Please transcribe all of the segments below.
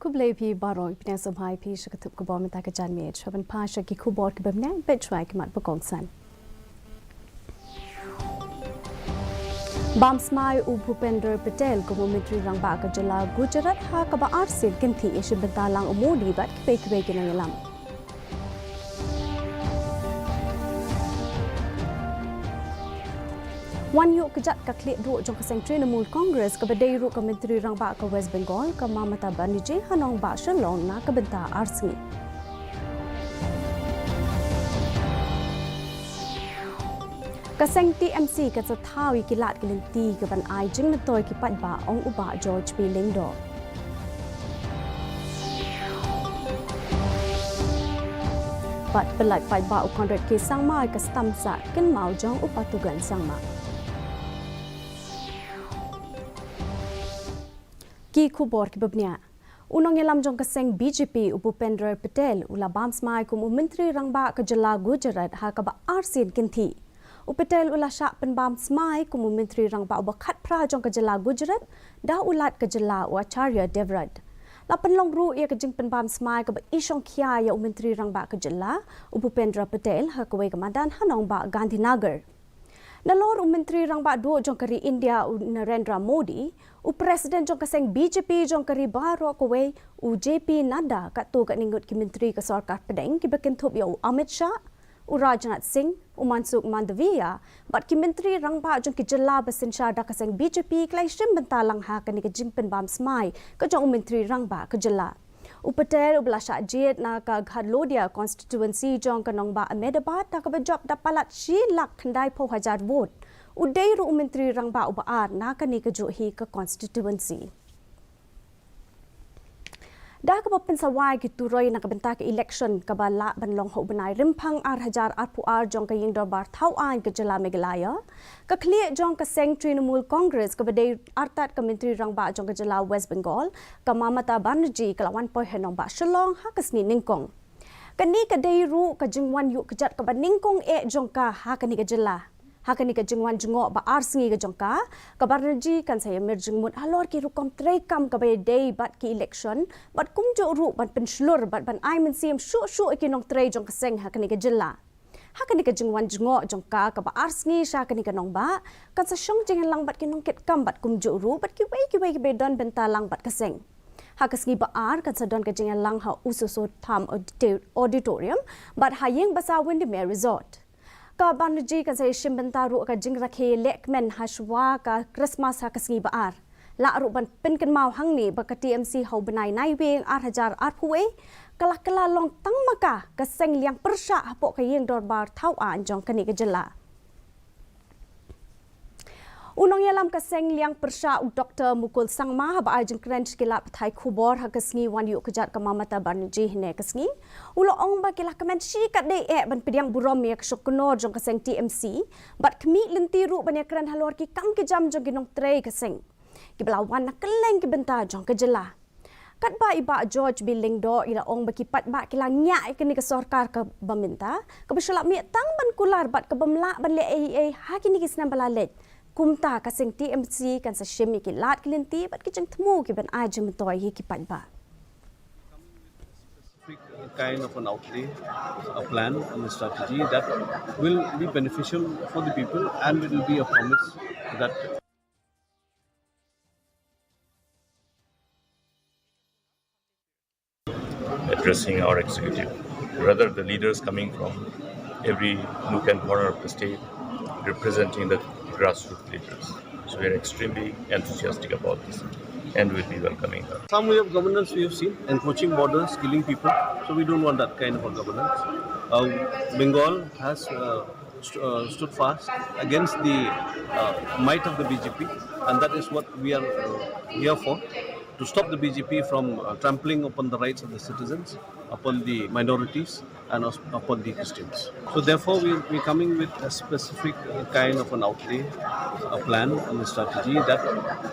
Kublai pi baroi pina samhai pi shakatup ko bom ta ka jan me chaban pa shaki khu bot ke bamna bet chwai ke mat bakong san Bam smai u Bhupender Patel ko Ministry rang ba ka jala Gujarat ha ka ba arsil kinthi ishi bentalang umudi bat ke pe ke nangalam Wan yuk kejat ka klik duk jong kaseng Trinamool Congress ka badai ru ka Menteri rang ba ka West Bengal ka Mamata Banerjee hanong ba shalong na ka benta arsi. Kaseng TMC ka sa thawi kilat kilinti ka ban ai jing matoy ki pat ba ong uba George P. Lingdo. Pat pelak pat ba u kondret ki sangmai ka stamsa ken mau jong upatugan sangma. Ki khubor ki babnya unong yalam jong kaseng BJP Bhupender Patel ula bam smai kum Menteri rangba ka jala Gujarat ha ka ba arsin kinthi Patel ula sha pen bam smai kum Menteri rangba ba khat pra jong ka jala Gujarat da ulat ka jala Acharya Devrad la pen long ru ya ka jing pen bam smai ka ba isong khya ya Menteri rangba ka jala Bhupender Patel ha ka we ka madan hanong ba Gandhinagar Nalor Menteri rangba do jong kari India Narendra Modi President jong kaseng BJP jong kari baro ko we JP Nadda ka to ka ningut ki Menteri ka sarkar pedeng ki bakin thop yo Amit Shah Rajnath Singh Mansukh Mandaviya bat ki Menteri rangba jong ki jala basin sha da kaseng BJP klai shim bentalang ha ka ni ka jingpen bam smai ka jong Menteri rangba ka jala Patel ublasha jet na ka Gharlodia constituency jong kanong ba Ahmedabad ta ka job da palat 6 lakh khandai po hajar vote udai ru Menteri rangba ubaar na ka ni ka jo hi ka constituency da ka papen sawai ki turoi na ka benta ka election ka ba la banlong ho banai rimpang ar hajar ar pu ar jong ka ying dorbar thau an ka jala Meghalaya ka khlie jong ka seng Trinamool Congress ka badai artat ka Menteri rangba jong ka jala West Bengal ka Mamata Banerjee ka lawan poi henong ba Shillong ha ka sni ningkong ka ni ka dai ru ka jingwan yu ka jat ka ba ningkong e jong ka ha ka ni ka jala Hakani ka jingwan jingo ba arsingi ka jongka ka Banerjee kan saya merjingmut halor ki rukom trekam ka bay day bat ki election bat kumjo ru bat penslur bat ban ai men sim shu ki nong trei jong ka seng hakani ka jilla hakani ka jingwan jingo jongka ka ba arsingi sha kani ka nong ba kan sa shong jing lang bat ki nong ket kam bat kumjo ru bat ki wei ki be don bentalang bat ka seng hakasngi ba ar kan sa don ka jing lang ha ususo tham auditorium bat hayeng basa Windermere Resort ka Banerjee kan saya shimbenta ru ka jing rakhe lekmen hashwa ka Christmas ha kasngi ba ar la ru ban pen kan mau hang ni ba ka TMC ho banai nai weng ar hajar ar phuwe kala long tang maka ka seng liang persha po ka yeng dor bar thau an jong kani ka jala Unong yalam ka seng liang persha u Dr. Mukul Sangma ba ajeng krench kila pathai khubor ha kasngi wan yu kejat ka Mamata Banerjee hne kasngi ulo ong ba kila kamen shi kat de e ban pidiang burom ya ksoknor jong ka seng TMC bat khmi lenti ru ban ya kren halor ki kam ki jam jong ginong trei ka seng ki belawan na keleng ki benta jong ka jela kat ba iba George B. Lingdo ila ong ba ki pat ba kila nya kini ka sarkar ka baminta ka bisala mi tang ban kular bat ka bamla ban le ai ha kini ki snam balalet kumta ka sing TMC kan sa shimi ki lat kilinti bat ki jeng thmu ki ban ajim toy hi ki pat ba kind of an outlay, a plan and a strategy that will be beneficial for the people and it will be a promise that addressing our executive, rather the leaders coming from every nook and corner of the state representing the grassroots leaders. So we are extremely enthusiastic about this and will be welcoming her. Some way of governance we have seen, encroaching borders, killing people, so we don't want that kind of a governance. Bengal has stood fast against the might of the BJP and that is what we are here for, to stop the BJP from trampling upon the rights of the citizens, upon the minorities and upon the Christians. So therefore we're coming with a specific kind of an outlay, a plan and a strategy that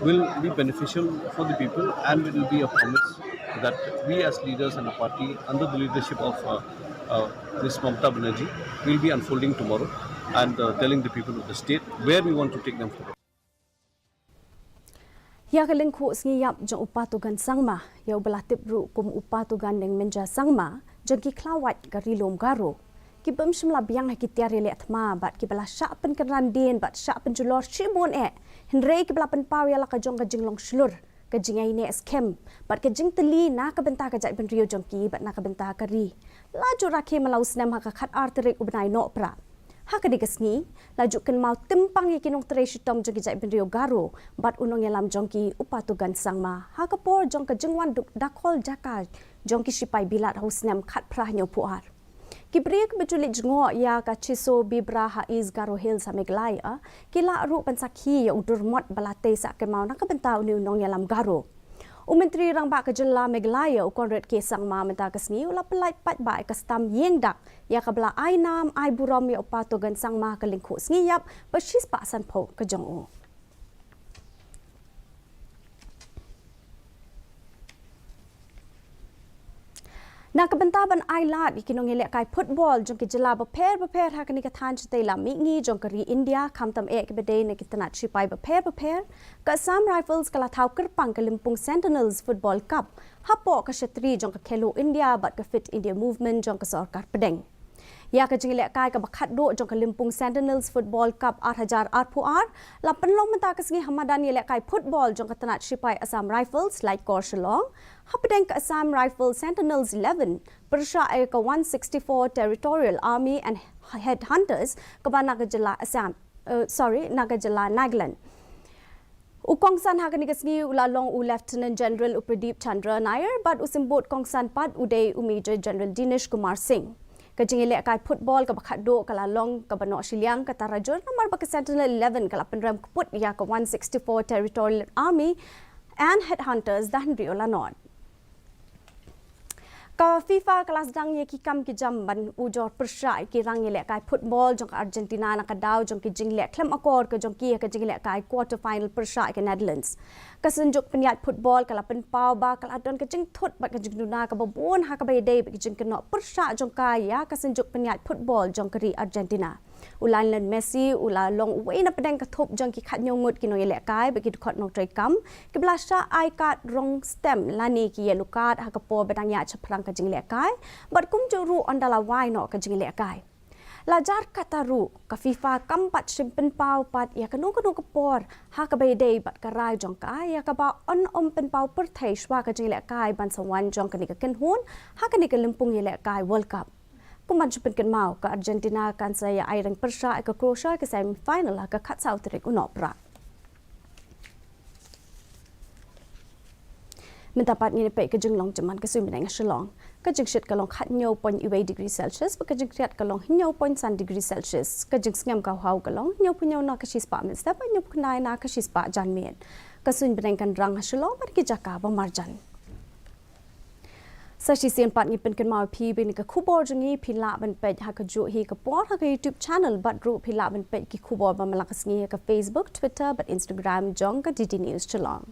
will be beneficial for the people and it will be a promise that we as leaders and the party under the leadership of Ms. Mamata Banerjee will be unfolding tomorrow and telling the people of the state where we want to take them forward. Ya kalengku ngiyap jong upatugan sangma, ya ubalatip ru kum upatugan neng menja sangma, jong ki klawat garilom garo. Ki bem shimla biang ki tiari le atma bat ki bala syak pen kerandin bat syak pen julor shibon Henry ki bala pen paw ya la ka jong ka jinglong shlur, ka jingai ne skem, bat ka jing teli na ka benta ka jai pen rio jong ki bat na ka benta ka ri. Laju rakhe malau snem ha ka khat arterik ubnai no pra. Haka digasngi, laju kan mau timpang ikinong tereshi tom jong ki jai ben rio garo, bat unong yalam jong ki upatugan sangma. Haka por jong ka jingwan duk dakol jaka jong ki shipai bilat hausnem khat prah nyo puar. Ki briek bejulit jengo ya ka chiso bibra haiz garo hills sa MEGHALAYA, ki la ru pensaki ya udurmot balate sa kan mau nakabenta unong yalam garo. Menteri rang ba kejela MEGHALAYA Konrad K sangma menta kasngi ula pelait pat ba ka stam yeng dak ya ka bla ai nam ai buram ya upatugan sangma ka lingku ngiyap persis pa san pho ka jong o. Nakabentaban ailat ikinong ilek kai football jong kijela beper ha kani kathan chite la mingi jong kari India kamtam ek bede ne kitanat shipai beper ka Assam Rifles kala thau kerpang ka Limpung Sentinels Football Cup hapo ka shatri jong ka khelo India bat ka Fit India Movement jong ka sarkar pedeng ya ka jingilek kai ka bakhat do jong ka Limpung Sentinels Football Cup 8000 RPR la penlong menta kasngi hamadan ilek kai football jong ka tanat shipai Assam Rifles like kor shalong Hapadeng ka Assam Rifle Sentinels 11, persya ay ka 164 Territorial Army and Headhunters ka ba Nagajala Nagaland. Ukongsan ha kanigasngi ulalong u Lieutenant General Upradeep Chandra Nair but usimbot kongsan pad uday Major General Dinesh Kumar Singh. Kajingile kai football ka bakhado kalalong ka bano Shiliang ka tarajur namar ba ka Sentinel 11 ka lapenram kaput ya ka 164 Territorial Army and Headhunters dahan riola nod. Ka FIFA kelas dang ye ki kam ki jam ban ujor persai ki rang ye kai football jong Argentina na ka daw jong ki jingle klem akor ka jong ki ka jingle kai quarter final persai ke Netherlands ka senjuk penyat football kala pen pau ba kala don ka jing thut ba ka jing duna ka babon ha ka bay day ba ki jing keno persai jong kai ya ka senjuk penyat football jong kari Argentina ulan len Messi ula long we na pedeng ka thop jong ki khat nyongut ki no ye kai ba ki khot no trai kam ki blasha ai card rong stem lani ki yellow card ha ka po badang ya chaprang ka jing kai bat kum juru ondala wai no ka jing kai lajar kataru ka FIFA kampat simpen pau pat ya kanong ka por ha ka bay day bat ka rai jong kai ya ka ba on pen pau per thai shwa ka jing kai ban sawan jong ka ni ka ken hun ha ka ni ka limpung ye kai World Cup kuman chupen ken mau ka Argentina kan saya ai rang persha ka Croatia ka semi final ka khat sau trik unopra Mentapat ni pe ka jinglong jaman ka suminang shalong ka jingshit ka long khat nyo point iwe degree Celsius ka jingkriat ka long nyo point san degree Celsius ka jingskam ka hau ka long nyo punyo na ka shispa min step nyo punai na ka shispa jan mien ka suminang kan rang shalong bar ki jaka ba marjan Sashi sian pat ni pen kan mau pi ben ka khubor jingi phila ban pe ha ka jo hi ka por ha ka YouTube channel bat ru phila ban pe ki khubor ba malakas ngi ka Facebook Twitter but Instagram jong ka DD News chalong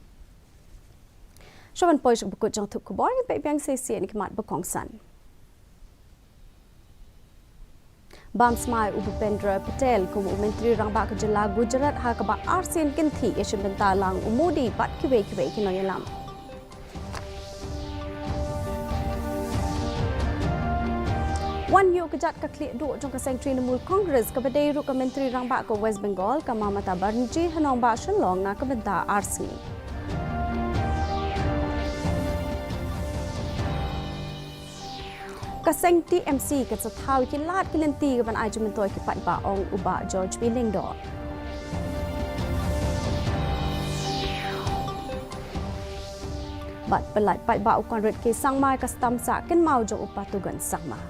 Shawan pois bukut jong thup khubor ni pe bang se sian ki mat bakong san Bam Smai Upendra Patel ko Menteri rang ba ka jela Gujarat ha ka ba Arsian kinthi yeshim benta lang umudi pat kiwe ki no yalam Wan yo kejat ka klik do jong ka sentri namul Congress ka badai ru ka Menteri rang ba ko West Bengal ka Mamata Banerjee hanong ba shalong na ka benta RC ka sentri MC ka sa thau ki lat ki lenti ka ban ai jumen toy ki pat ba ong uba George Billing do Bat pelai pat ba ukon red ke sangmai ka stam sa ken mau jong upatugan sangma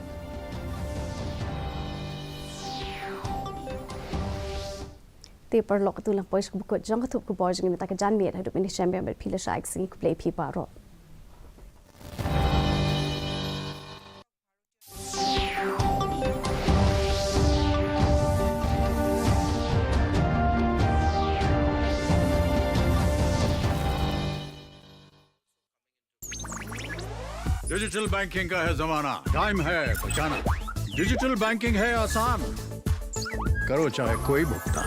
perlok tu lang pois bukut jong ka thup ko bor jing meta ka jan miet hadu ni chamber bet phila shaik sing ku play pi paro digital banking का है जमाना टाइम है बचाना digital banking है आसान करो चाहे कोई भुगतान